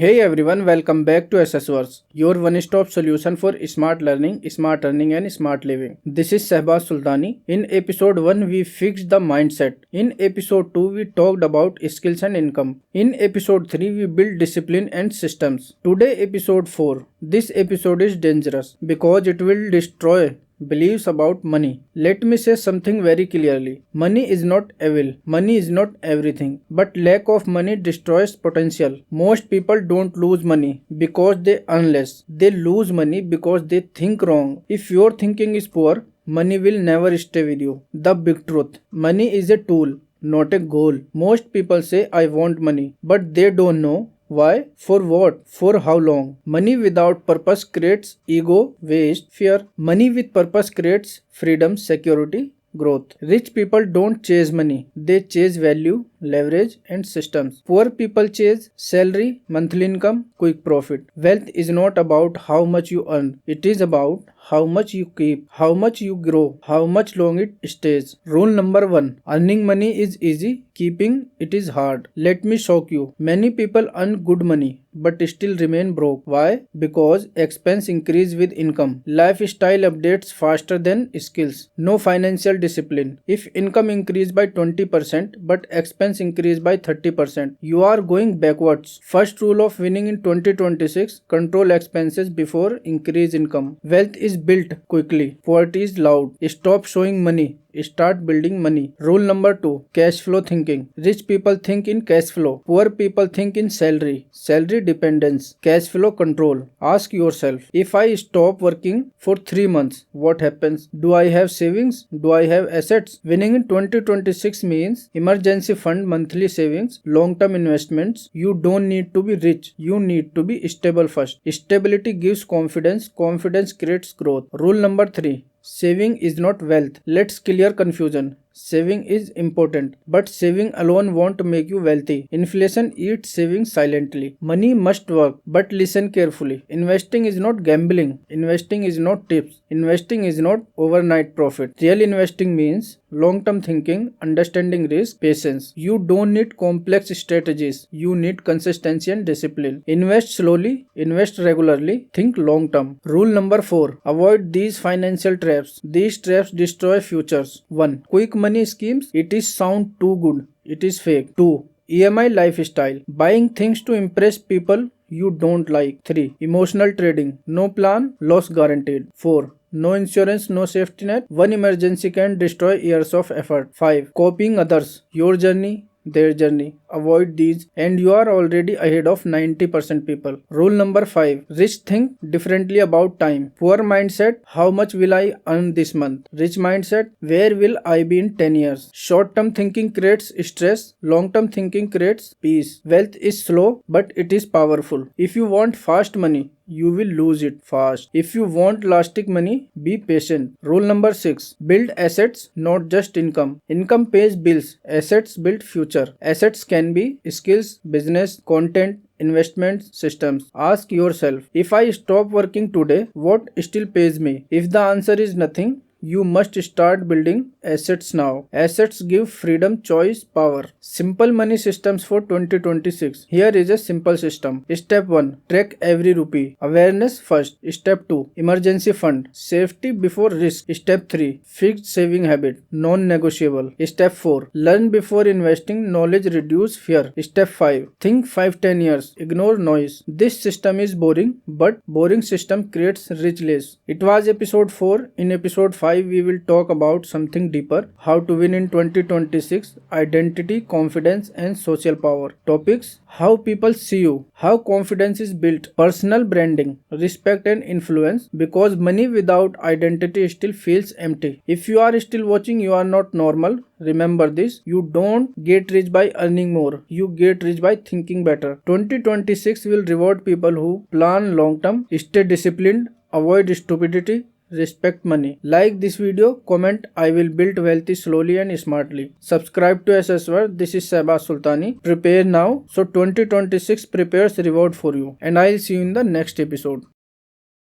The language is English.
Hey everyone, welcome back to SSWorks, your one-stop solution for smart learning, smart earning and smart living. This is Shahbaz Sultani. In episode 1, we fixed the mindset. In episode 2, we talked about skills and income. In episode 3, we built discipline and systems. Today, episode 4. This episode is dangerous because it will destroy beliefs about money. Let me say something very clearly. Money is not evil. Money is not everything. But lack of money destroys potential. Most people don't lose money because they earn less. They lose money because they think wrong. If your thinking is poor, money will never stay with you. The big truth. Money is a tool, not a goal. Most people say I want money, but they don't know why? For what? For how long? Money without purpose creates ego, waste, fear. Money with purpose creates freedom, security, growth. Rich people don't chase money. They chase value, leverage and systems. Poor people chase salary, monthly income, quick profit. Wealth is not about how much you earn. It is about how much you keep, how much you grow, how much long it stays. Rule number 1. Earning money is easy, keeping it is hard. Let me shock you. Many people earn good money but still remain broke. Why? Because expense increase with income. Lifestyle updates faster than skills. No financial discipline. If income increase by 20% but expense increase by 30%, you are going backwards. First rule of winning in 2026, control expenses before increase income. Wealth is built quickly. Poverty is loud. Stop showing money. Start building money. Rule number 2. Cash flow thinking. Rich people think in cash flow. Poor people think in salary. Salary dependence. Cash flow control. Ask yourself, if I stop working for 3 months, what happens? Do I have savings? Do I have assets? Winning in 2026 means emergency fund, monthly savings, long-term investments. You don't need to be rich. You need to be stable first. Stability gives confidence. Confidence creates growth. Rule number 3. Saving is not wealth. Let's clear confusion. Saving is important, but saving alone won't make you wealthy. Inflation eats savings silently. Money must work, but listen carefully. Investing is not gambling. Investing is not tips. Investing is not overnight profit. Real investing means long-term thinking, understanding risk, patience. You don't need complex strategies. You need consistency and discipline. Invest slowly, invest regularly, think long-term. Rule number 4. Avoid these financial traps. These traps destroy futures. 1. Quick money schemes. It is sound too good. It is fake. 2. EMI lifestyle. Buying things to impress people you don't like. 3. Emotional trading. No plan, loss guaranteed. 4. No insurance, no safety net. One emergency can destroy years of effort. 5. Copying others. Your journey, their journey. Avoid these and you are already ahead of 90% people. Rule number 5. Rich think differently about time. Poor mindset, how much will I earn this month? Rich mindset, where will I be in 10 years? Short-term thinking creates stress. Long-term thinking creates peace. Wealth is slow, but it is powerful. If you want fast money, you will lose it fast. If you want lasting money, be patient. Rule number 6. Build assets, not just income. Income pays bills. Assets build future. Assets can be skills, business, content, investments, systems. Ask yourself, if I stop working today, what still pays me? If the answer is nothing, you must start building assets now. Assets give freedom, choice, power. Simple money systems for 2026. Here is a simple system. Step 1. Track every rupee. Awareness first. Step 2. Emergency fund. Safety before risk. Step 3. Fixed saving habit. Non-negotiable. Step 4. Learn before investing. Knowledge reduce fear. Step 5. Think 5-10 years. Ignore noise. This system is boring, but boring system creates rich lives. It was episode 4. In episode 5, we will talk about something deeper. How to win in 2026, identity, confidence and social power. Topics: how people see you, how confidence is built, personal branding, respect and influence, because money without identity still feels empty. If you are still watching, you are not normal. Remember this, you don't get rich by earning more, you get rich by thinking better. 2026 will reward people who plan long term, stay disciplined, avoid stupidity, respect money. Like this video, comment I will build wealthy slowly and smartly. Subscribe to SSWorks. This is Shahbaz Sultani. Prepare now so 2026 prepares reward for you. And I'll see you in the next episode.